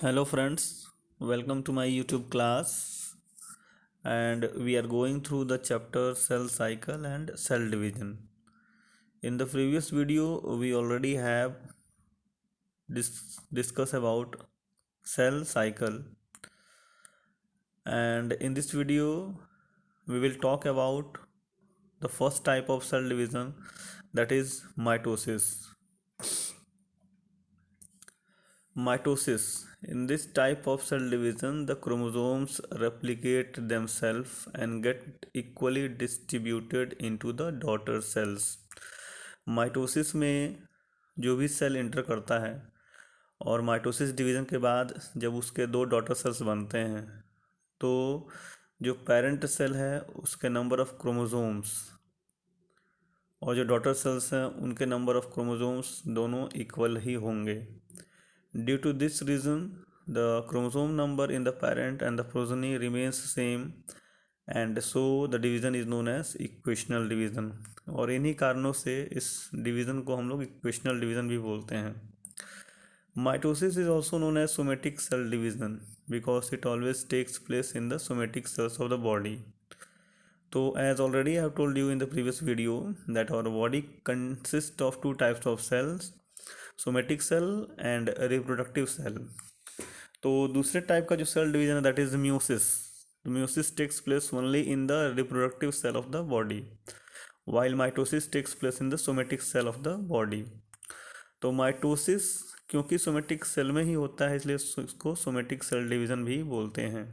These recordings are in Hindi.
Hello friends, welcome to my YouTube class and we are going through the chapter cell cycle and cell division. In the previous video we already have discussed about cell cycle, and in this video we will talk about the first type of cell division, that is mitosis. Mitosis. In this type of cell division, the chromosomes replicate themselves and get equally distributed into the daughter cells. Mitosis में जो भी सेल इंटर करता है और माइटोसिस डिवीज़न के बाद जब उसके दो डॉटर सेल्स बनते हैं तो जो पेरेंट सेल है उसके नंबर ऑफ क्रोमोसोम्स और जो डॉटर सेल्स हैं उनके नंबर ऑफ क्रोमोसोम्स दोनों इक्वल ही होंगे. Due to this reason, the chromosome number in the parent and the progeny remains same, and so the division is known as equational division. और इन्हीं कारणों से इस डिवीज़न को हम लोग इक्वेशनल डिवीज़न भी बोलते हैं. Mitosis is also known as somatic cell division because it always takes place in the somatic cells of the body. So as already I have told you in the previous video that our body consists of two types of cells, somatic cell and reproductive cell. तो दूसरे टाइप का जो सेल डिवीजन है that is meiosis. Meiosis takes place only in the reproductive cell of the body, while mitosis takes place in the somatic cell of the body. तो माइटोसिस क्योंकि सोमेटिक सेल में ही होता है इसलिए इसको सोमेटिक सेल डिवीजन भी बोलते हैं.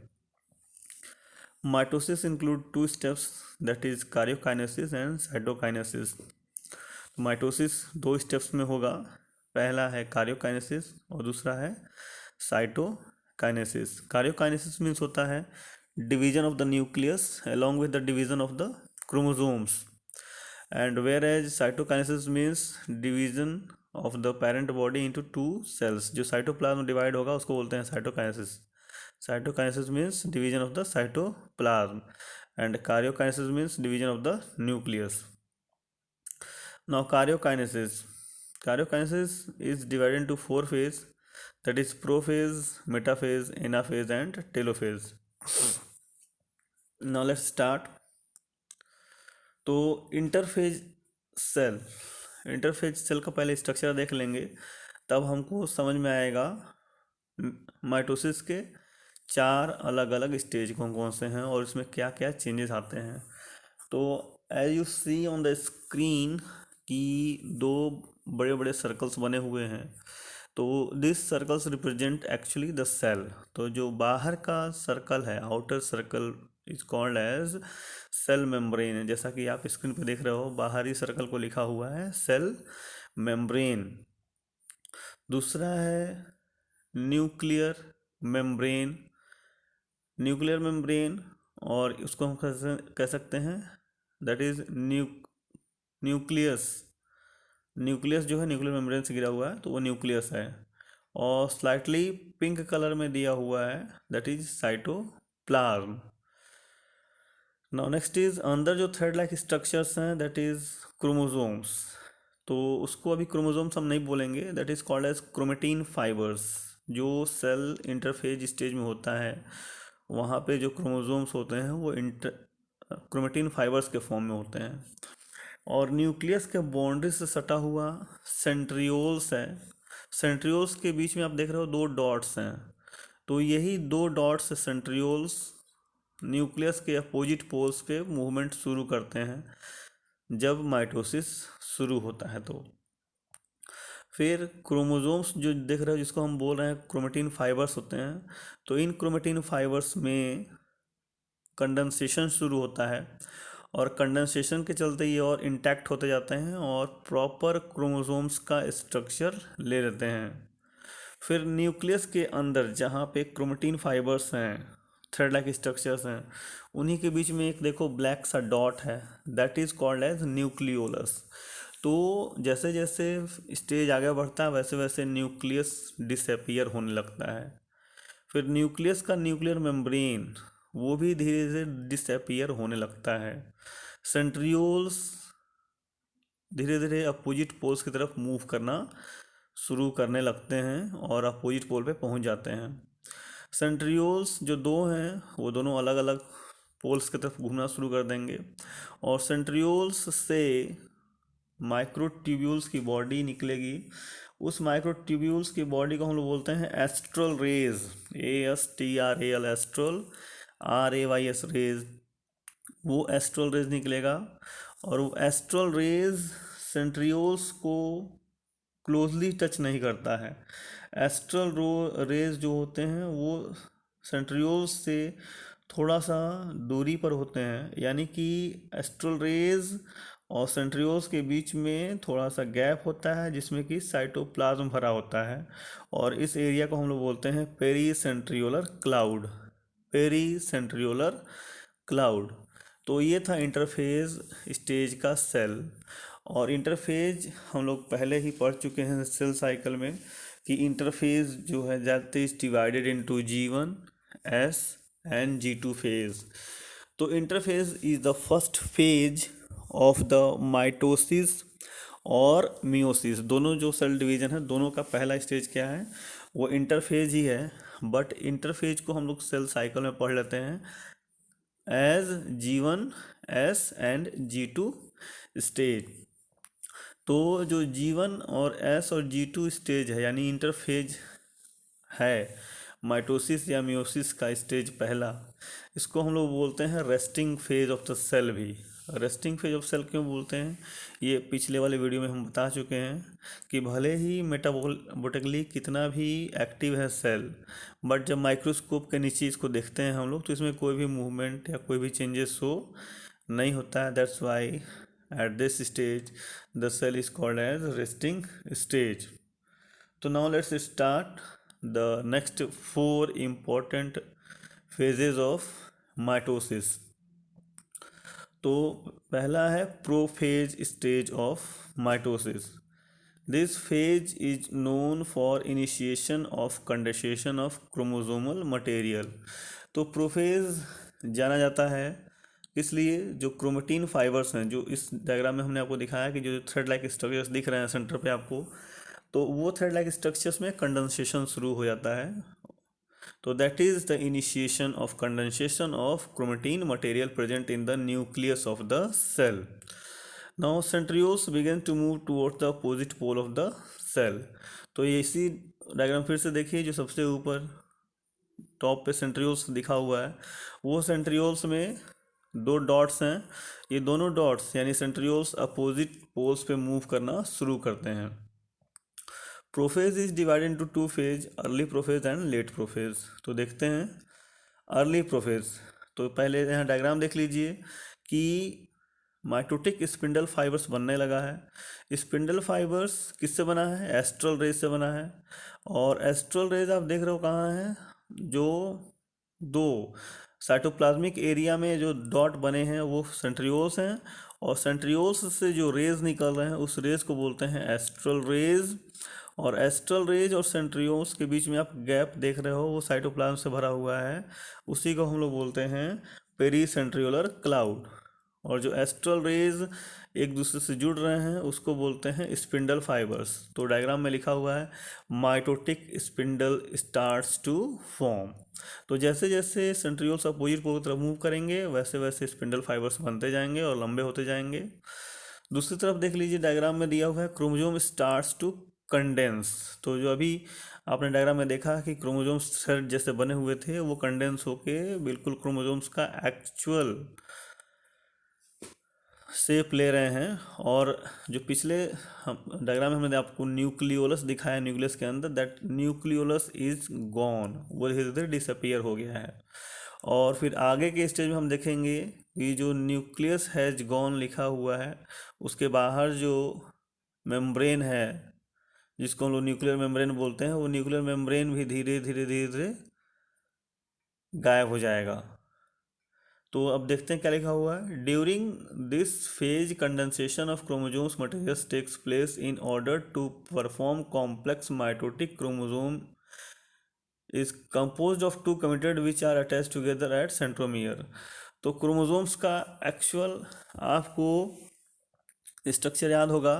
Mitosis include two steps, that is karyokinesis and cytokinesis. Mitosis दो स्टेप्स में होगा. पहला है कार्योकाइनेसिस और दूसरा है साइटोकाइनेसिस. कार्योकाइनेसिस मीन्स होता है division of the nucleus along with the division of the chromosomes, and whereas cytokinesis means division of the parent body into two cells. जो साइटोप्लाज्म डिवाइड होगा उसको बोलते हैं cytokinesis. Cytokinesis means division of the cytoplasm and karyokinesis means division of the nucleus. Now karyokinesis. Karyokinesis is divided into four phases, that is prophase, metaphase, anaphase and telophase. Now let's start. तो इंटरफेज सेल, इंटरफेज सेल का पहले स्ट्रक्चर देख लेंगे तब हमको समझ में आएगा माइटोसिस के चार अलग अलग स्टेज कौन कौन से हैं और इसमें क्या क्या चेंजेस आते हैं. तो as you see on the screen कि दो बड़े बड़े सर्कल्स बने हुए हैं. तो this circles represent actually the cell. तो जो बाहर का सर्कल है, outer circle is called as cell membrane. जैसा कि आप स्क्रीन पे देख रहे हो बाहरी सर्कल को लिखा हुआ है सेल मेम्ब्रेन. दूसरा है न्यूक्लियर मेम्ब्रेन. न्यूक्लियर मेम्ब्रेन और उसको हम कह सकते हैं दैट इज न्यूक्लियस. न्यूक्लियस जो है न्यूक्लियर मेम्ब्रेन से गिरा हुआ है तो वो न्यूक्लियस है. और स्लाइटली पिंक कलर में दिया हुआ है that is cytoplasm. Now next is अंदर जो थ्रेड लाइक स्ट्रक्चर्स हैं दैट इज क्रोमोसोम्स. तो उसको अभी क्रोमोसोम्स हम नहीं बोलेंगे, that is called as chromatin fibres. जो सेल इंटरफेज स्टेज में होता है वहाँ पे जो क्रोमोसोम्स होते हैं वो क्रोमेटिन फाइबर्स के फॉर्म में होते हैं. और न्यूक्लियस के बाउंड्री से सटा हुआ सेंट्रियोल्स है. सेंट्रियोल्स के बीच में आप देख रहे हो दो डॉट्स हैं. तो यही दो डॉट्स सेंट्रियोल्स न्यूक्लियस के अपोजिट पोल्स पे मूवमेंट शुरू करते हैं जब माइटोसिस शुरू होता है. तो फिर क्रोमोसोम्स जो देख रहे हो जिसको हम बोल रहे हैं क्रोमेटिन फाइबर्स होते हैं, तो इन क्रोमेटिन फाइबर्स में कंडेंसेशन शुरू होता है और कंडेंसेशन के चलते ये और इंटैक्ट होते जाते हैं और प्रॉपर क्रोमोसोम्स का स्ट्रक्चर ले लेते हैं. फिर न्यूक्लियस के अंदर जहाँ पे क्रोमेटिन फाइबर्स हैं, थ्रेड लाइक स्ट्रक्चर्स हैं, उन्हीं के बीच में एक देखो ब्लैक सा डॉट है that is called as nucleolus. तो जैसे जैसे स्टेज आगे बढ़ता है वैसे वैसे न्यूक्लियस डिसअपियर होने लगता है. फिर न्यूक्लियस का न्यूक्लियर मेम्ब्रेन वो भी धीरे धीरे डिसअपियर होने लगता है. सेंट्रियोल्स धीरे धीरे अपोजिट पोल्स की तरफ मूव करना शुरू करने लगते हैं और अपोजिट पोल पे पहुंच जाते हैं। सेंट्रियोल्स जो दो हैं वो दोनों अलग अलग पोल्स की तरफ घूमना शुरू कर देंगे, और सेंट्रियोल्स से माइक्रोट्यूब्यूल्स की बॉडी निकलेगी। उस माइक्रोट्यूब्यूल्स की बॉडी को हम लोग बोलते हैं astral rays, ASTRAL, astral, RAYS rays. वो एस्ट्रल रेज निकलेगा, और वो एस्ट्रल रेज सेंट्रियोल्स को क्लोजली टच नहीं करता है। एस्ट्रल रो रेज जो होते हैं वो सेंट्रियोल्स से थोड़ा सा दूरी पर होते हैं, यानी कि एस्ट्रल रेज और सेंट्रियोल्स के बीच में थोड़ा सा गैप होता है जिसमें कि साइटोप्लाज्म भरा होता है, और इस एरिया को हम लोग बोलते हैं pericentriolar cloud. Pericentriolar cloud. तो ये था इंटरफेज स्टेज का सेल। और इंटरफेज हम लोग पहले ही पढ़ चुके हैं सेल साइकिल में कि इंटरफेज जो है that is divided into G1, S and G2 phase. तो interphase is the first phase of the mitosis और मियोसिस, दोनों जो सेल डिवीजन है दोनों का पहला स्टेज क्या है, वो इंटरफेज ही है। बट इंटरफेज को हम लोग सेल साइकिल में पढ़ लेते हैं as G1, S and G2 stage. तो जो G1 और S और G2 स्टेज है यानी इंटरफेज है, माइटोसिस या मियोसिस का स्टेज पहला, इसको हम लोग बोलते हैं resting phase of the cell भी। रेस्टिंग फेज ऑफ सेल क्यों बोलते हैं, ये पिछले वाले वीडियो में हम बता चुके हैं कि भले ही मेटाबोलिकली कितना भी एक्टिव है सेल, बट जब माइक्रोस्कोप के नीचे इसको देखते हैं हम लोग तो इसमें कोई भी मूवमेंट या कोई भी चेंजेस शो नहीं होता है। That's why at this stage the cell is called as resting stage. तो now let's start the next four important phases of mitosis। तो पहला है prophase stage of mitosis. This phase is known for initiation of condensation of chromosomal material. तो प्रोफेज जाना जाता है इसलिए जो क्रोमेटिन फाइबर्स हैं, जो इस डायग्राम में हमने आपको दिखाया कि जो थ्रेड लाइक स्ट्रक्चर्स दिख रहे हैं सेंटर पे आपको, तो वो थ्रेड लाइक स्ट्रक्चर्स में कंडेंसेशन शुरू हो जाता है। तो that is the initiation of condensation of chromatin material present in the nucleus of the cell. Now centrioles begin to move towards the opposite pole of the cell. तो ये इसी डायग्राम फिर से देखिए, जो सबसे ऊपर टॉप पे सेंट्रियोल्स दिखा हुआ है, वो सेंट्रियोल्स में दो डॉट्स हैं। ये दोनों डॉट्स यानी सेंट्रियोल्स अपोजिट पोल्स पे मूव करना शुरू करते हैं। Prophase is divided into two phase, early prophase and let prophase. तो देखते हैं अर्ली प्रोफेज। तो पहले यहाँ डायग्राम देख लीजिए कि माइटोटिक स्पिंडल फाइबर्स बनने लगा है। स्पिंडल फाइबर्स किससे बना है, एस्ट्रल रेज से बना है। और एस्ट्रल रेज आप देख रहे हो कहाँ है, जो दो साइटोप्लाज्मिक एरिया में जो डॉट बने हैं वो सेंट्रियोल्स हैं, और सेंट्रियोल्स से जो रेज निकल रहे हैं उस रेज को बोलते हैं एस्ट्रल रेज। और एस्ट्रल रेज और सेंट्रियोल्स के बीच में आप गैप देख रहे हो वो साइटोप्लाज्म से भरा हुआ है, उसी को हम लोग बोलते हैं पेरी सेंट्रियोलर क्लाउड। और जो एस्ट्रल रेज एक दूसरे से जुड़ रहे हैं उसको बोलते हैं स्पिंडल फाइबर्स। तो डायग्राम में लिखा हुआ है mitotic spindle starts to form. तो जैसे जैसे सेंट्रियोल्स अपोजिट पोल की तरफ मूव करेंगे वैसे वैसे स्पिंडल फाइबर्स बनते जाएंगे और लंबे होते जाएंगे। दूसरी तरफ देख लीजिए, डायग्राम में दिया हुआ है क्रोमोसोम स्टार्ट्स टू कंडेंस। तो जो अभी आपने डायग्राम में देखा कि क्रोमोसोम्स थ्रेड जैसे बने हुए थे वो कंडेंस होके बिल्कुल क्रोमोसोम्स का एक्चुअल शेप ले रहे हैं। और जो पिछले हम डायग्राम में हमने आपको न्यूक्लियोलस दिखाया, न्यूक्लियस के अंदर दैट न्यूक्लियोलस इज गॉन, वो धीरे धीरे डिसअपियर हो गया है। और फिर आगे के स्टेज में हम देखेंगे कि जो न्यूक्लियस हैज गॉन लिखा हुआ है उसके बाहर जो मेम्ब्रेन है जिसको हम लोग न्यूक्लियर मेम्ब्रेन बोलते हैं, वो न्यूक्लियर मेम्ब्रेन भी धीरे धीरे धीरे धीरे गायब हो जाएगा। तो अब देखते हैं क्या लिखा हुआ है, during this phase condensation of chromosomes materials takes place in order to perform complex mitotic chromosome is composed of two committed which are attach together at centromere. तो क्रोमोसोम्स का एक्चुअल आपको स्ट्रक्चर याद होगा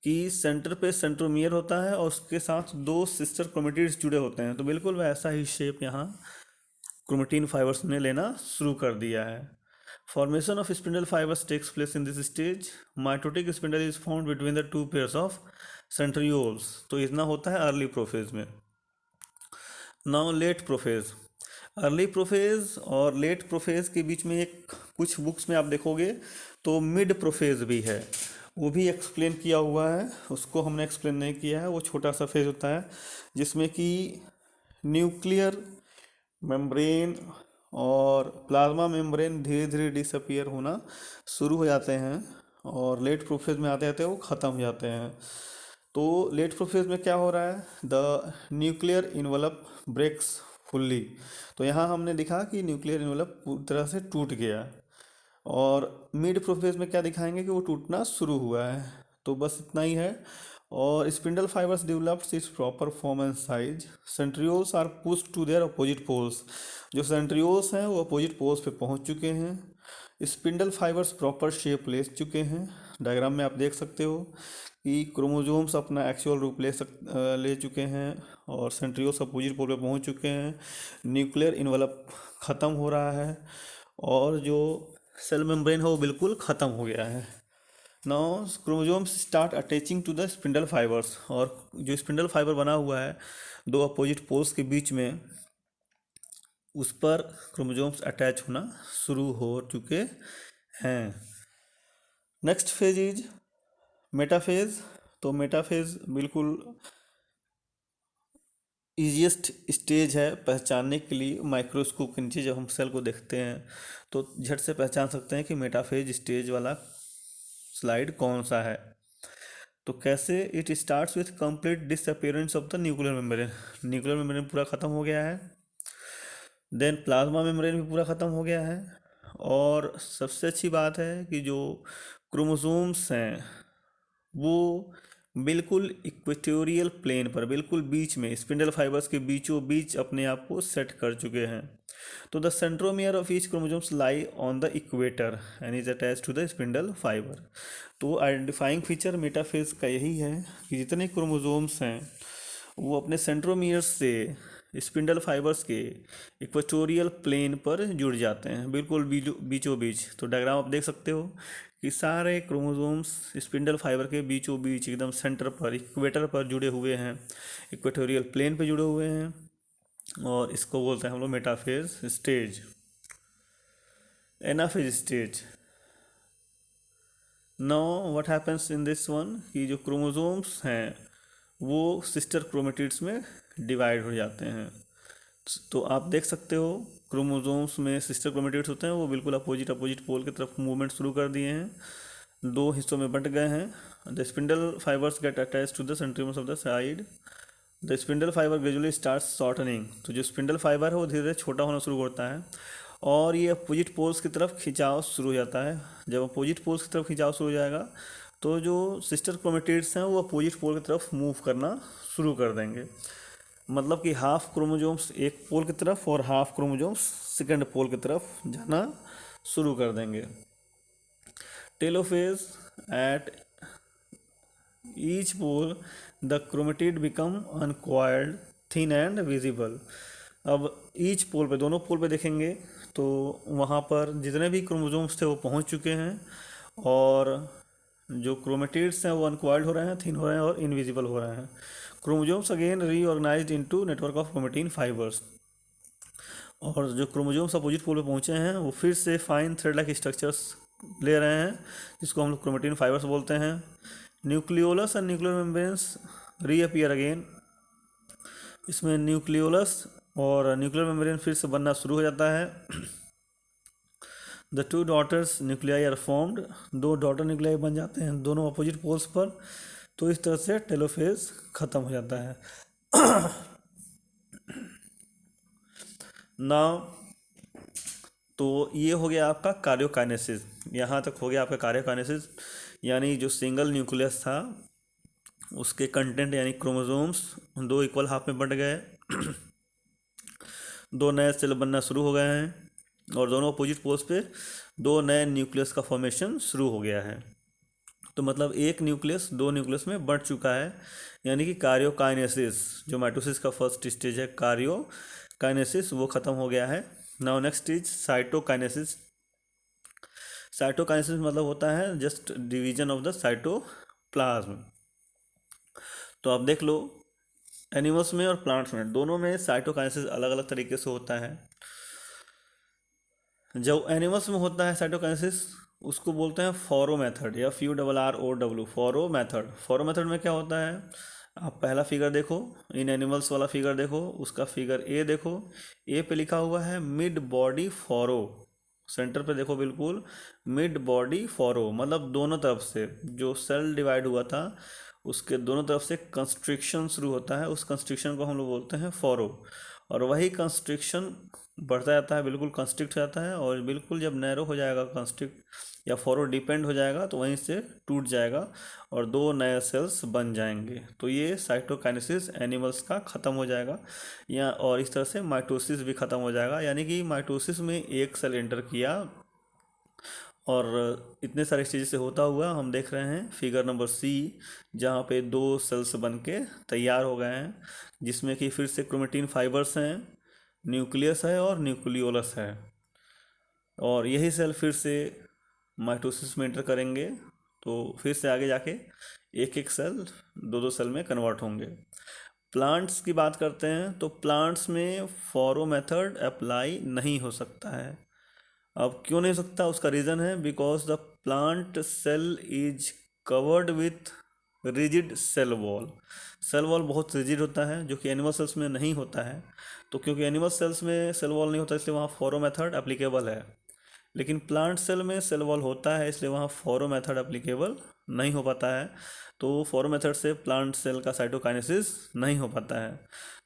कि सेंटर पे सेंट्रोमियर होता है और उसके साथ दो सिस्टर क्रोमेटिड्स जुड़े होते हैं। तो बिल्कुल वैसा ही शेप यहाँ क्रोमेटिन फाइबर्स ने लेना शुरू कर दिया है। Formation of spindle fibres takes place in this stage. Mitotic spindle is found between the two pairs of centrioles. तो इतना होता है अर्ली प्रोफेज में। Now late prophase. Early prophase और लेट प्रोफेज के बीच में एक कुछ बुक्स में आप देखोगे तो मिड प्रोफेज भी है, वो भी एक्सप्लेन किया हुआ है, उसको हमने एक्सप्लेन नहीं किया है। वो छोटा सा फेज होता है जिसमें कि न्यूक्लियर मेम्ब्रेन और प्लाज्मा मेम्ब्रेन धीरे धीरे डिसअपियर होना शुरू हो जाते हैं और लेट प्रोफेज में आते आते वो ख़त्म हो जाते हैं। तो लेट प्रोफेज में क्या हो रहा है, the nuclear envelope breaks fully. तो यहाँ हमने दिखा कि न्यूक्लियर इन्वलप पूरी तरह से टूट गया। और मिड प्रोफेज में क्या दिखाएंगे कि वो टूटना शुरू हुआ है। तो बस इतना ही है। और spindle fibres develops its proper form and size. Centrioles are pushed to their opposite poles. जो सेंट्रियोल्स हैं वो अपोजिट पोल्स पे पहुंच चुके हैं। स्पिंडल फाइबर्स प्रॉपर शेप ले चुके हैं। डायग्राम में आप देख सकते हो कि क्रोमोजोम्स अपना एक्चुअल रूप ले चुके हैं और सेंट्रियोल्स अपोजिट पोल पे पहुंच चुके हैं। न्यूक्लियर इन्वलप ख़त्म हो रहा है और जो सेल मेम्ब्रेन है वो बिल्कुल ख़त्म हो गया है। Now chromosomes start attaching to the spindle fibres. और जो स्पिंडल फाइबर बना हुआ है दो अपोजिट पोल्स के बीच में, उस पर क्रोमोजोम्स अटैच होना शुरू हो चुके हैं। Next phase is metaphase. तो मेटाफेज बिल्कुल ईजीएस्ट स्टेज है पहचानने के लिए। माइक्रोस्कोप के नीचे जब हम सेल को देखते हैं तो झट से पहचान सकते हैं कि मेटाफेज स्टेज वाला स्लाइड कौन सा है। तो कैसे, it starts with complete disappearance of the nuclear membrane. Nuclear membrane पूरा ख़त्म हो गया है। देन प्लाज्मा मेम्ब्रेन भी पूरा ख़त्म हो गया है। और सबसे अच्छी बात है कि जो क्रोमोसोम्स हैं वो बिल्कुल इक्वेटोरियल प्लेन पर, बिल्कुल बीच में, स्पिंडल फाइबर्स के बीचों बीच अपने आप को सेट कर चुके हैं। तो the centromere of each chromosomes lie on the equator and is attach to the spindle fibre. तो आइडेंटिफाइंग फीचर मेटाफेज का यही है कि जितने क्रोमोसोम्स हैं वो अपने सेंट्रोमियर्स से स्पिंडल फाइबर्स के इक्वेटोरियल प्लेन पर जुड़ जाते हैं, बिल्कुल बीचों बीच। तो डायग्राम आप देख सकते हो कि सारे क्रोमोसोम्स स्पिंडल फाइबर के बीचों बीच एकदम सेंटर पर, इक्वेटर पर जुड़े हुए हैं, इक्वेटोरियल प्लेन पर जुड़े हुए हैं। और इसको बोलते हैं हम लोग metaphase stage. Anaphase stage. Now what happens in this one कि जो क्रोमोसोम्स हैं वो सिस्टर क्रोमेटिड्स में डिवाइड हो जाते हैं। तो आप देख सकते हो क्रोमोसोम्स में सिस्टर क्रोमेटिड्स होते हैं वो बिल्कुल अपोजिट अपोजिट पोल की तरफ मूवमेंट शुरू कर दिए हैं, दो हिस्सों में बंट गए हैं। The spindle fibres get attach to the centromeres of the side. The spindle fibre gradually start shortening. तो जो स्पिंडल फाइबर है वो धीरे धीरे छोटा होना शुरू होता है और ये अपोजिट पोल्स की तरफ खिंचाव शुरू हो जाता है। जब अपोजिट पोल्स की तरफ खिंचाव शुरू हो जाएगा तो जो सिस्टर क्रोमेटिड्स हैं वो अपोजिट पोल की तरफ मूव करना शुरू कर देंगे। मतलब कि हाफ क्रोमोजोम्स एक पोल की तरफ और हाफ क्रोमोजोम्स सेकेंड पोल की तरफ जाना शुरू कर देंगे। Telophase at each pole the chromatid become uncoiled, thin and visible. अब ईच पोल पे, दोनों पोल पे देखेंगे तो वहाँ पर जितने भी क्रोमोजोम्स थे वो पहुँच चुके हैं और जो क्रोमेटिड्स हैं वो अनकॉइल्ड हो रहे हैं, थिन हो रहे हैं और इनविजिबल हो रहे हैं। Chromosomes again reorganized into network of chromatin fibres. और जो क्रोमोजोम्स अपोजिट पोल पे पहुँचे हैं वो फिर से फाइन थ्रेड लाइक स्ट्रक्चर्स ले रहे हैं जिसको हम लोग क्रोमेटिन फाइबर्स बोलते हैं। Nucleolus and nuclear membranes reappear again. इसमें न्यूक्लियोलस और न्यूक्लियर मेम्ब्रेन फिर से बनना शुरू हो जाता है। The two daughters nuclei are formed. दो डॉटर न्यूक्लियाई बन जाते हैं दोनों अपोजिट पोल्स पर। तो इस तरह से टेलोफेज ख़त्म हो जाता है। नाउ तो ये हो गया आपका कार्योकाइनेसिस। यहाँ तक हो गया आपका कार्योकाइनेसिस, यानी जो सिंगल न्यूक्लियस था उसके कंटेंट यानी क्रोमोसोम्स दो इक्वल हाफ में बंट गए, दो नए सेल बनना शुरू हो गए हैं और दोनों अपोजिट पोल्स पे दो नए न्यूक्लियस का फॉर्मेशन शुरू हो गया है। तो मतलब एक न्यूक्लियस दो न्यूक्लियस में बढ़ चुका है, यानी कि कार्योकाइनेसिस, जो माइटोसिस का फर्स्ट स्टेज है कार्योकाइनेसिस, वो खत्म हो गया है। Now next is cytokinesis. Cytokinesis मतलब होता है just division of the cytoplasm. तो आप देख लो, एनिमल्स में और प्लांट्स में दोनों में साइटोकाइनेसिस अलग अलग तरीके से होता है। जो एनिमल्स में होता है साइटोकाइनेसिस, उसको बोलते हैं फॉरो मेथड या FURROW, furrow method. Furrow method में क्या होता है, आप पहला फिगर देखो, इन एनिमल्स वाला फिगर देखो, उसका फिगर ए देखो। ए पे लिखा हुआ है मिड बॉडी फॉरो, सेंटर पे देखो बिल्कुल, मिड बॉडी फॉरो मतलब दोनों तरफ से जो सेल डिवाइड हुआ था उसके दोनों तरफ से कंस्ट्रिक्शन शुरू होता है, उस कंस्ट्रिक्शन को हम लोग बोलते हैं फॉरो। और वही कंस्ट्रिक्शन बढ़ता जाता है, बिल्कुल कंस्ट्रिक्ट हो जाता है, और बिल्कुल जब नैरो हो जाएगा कंस्ट्रिक्ट या फॉरो डिपेंड हो जाएगा तो वहीं से टूट जाएगा और दो नए सेल्स बन जाएंगे। तो ये साइटोकाइनेसिस एनिमल्स का ख़त्म हो जाएगा, या और इस तरह से माइटोसिस भी ख़त्म हो जाएगा, यानी कि माइटोसिस में एक सेल एंटर किया और इतने सारे स्टेज से होता हुआ हम देख रहे हैं फिगर नंबर सी, जहाँ पे दो सेल्स बन के तैयार हो गए हैं, जिसमें कि फिर से क्रोमेटिन फाइबर्स हैं, न्यूक्लियस है और न्यूक्लियोलस है। और यही सेल फिर से माइटोसिस में एंटर करेंगे, तो फिर से आगे जाके एक एक सेल दो दो सेल में कन्वर्ट होंगे। प्लांट्स की बात करते हैं तो प्लांट्स में फॉरो मेथड अप्लाई नहीं हो सकता है। अब क्यों नहीं हो सकता, उसका रीज़न है because the plant cell is covered with rigid cell wall. Cell wall बहुत रिजिड होता है जो कि एनिमल सेल्स में नहीं होता है। तो क्योंकि एनिमल सेल्स में सेल वॉल नहीं होता इसलिए वहाँ फॉरो मेथड एप्लीकेबल है, लेकिन प्लांट सेल में सेल वॉल होता है इसलिए वहाँ फॉरो मेथड एप्लीकेबल नहीं हो पाता है। तो फॉरो मेथड से प्लांट सेल का साइटोकाइनेसिस नहीं हो पाता है,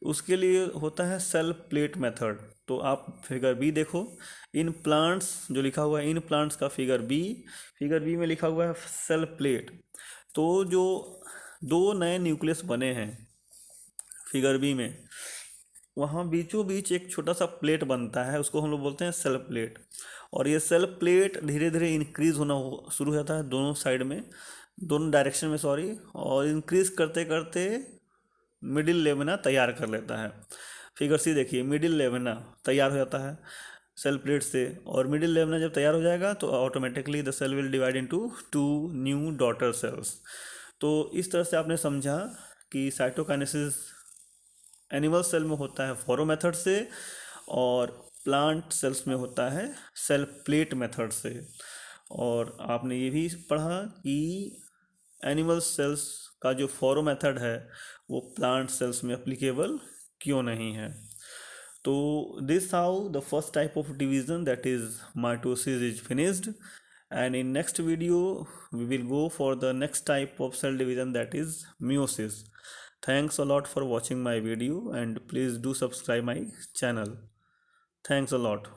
उसके लिए होता है सेल प्लेट मेथड। तो आप फिगर बी देखो, इन प्लांट्स जो लिखा हुआ है, इन प्लांट्स का फिगर बी में लिखा हुआ है सेल प्लेट। तो जो दो नए न्यूक्लियस बने हैं फिगर बी में, वहाँ बीचों बीच एक छोटा सा प्लेट बनता है, उसको हम लोग बोलते हैं सेल प्लेट। और ये सेल प्लेट धीरे धीरे इंक्रीज होना शुरू हो जाता है दोनों साइड में, दोनों डायरेक्शन में सॉरी, और इंक्रीज करते करते मिडिल लेवना तैयार कर लेता है। फिगर सी देखिए, मिडिल लेवना तैयार हो जाता है सेल प्लेट से, और मिडिल लेवना जब तैयार हो जाएगा तो automatically the cell will divide into two new daughter cells. तो इस तरह से आपने समझा कि साइटोकाइनेसिस एनिमल सेल में होता है फॉरो मेथड से, और प्लांट सेल्स में होता है सेल प्लेट मेथड से। और आपने ये भी पढ़ा कि एनिमल सेल्स का जो फॉरो मेथड है वो प्लांट सेल्स में एप्लीकेबल क्यों नहीं है। तो this how the first type of division, that is mitosis, is finished, and in next video we will go for the next type of cell division, that is meiosis. Thanks a lot for watching my video and please do subscribe my channel. Thanks a lot.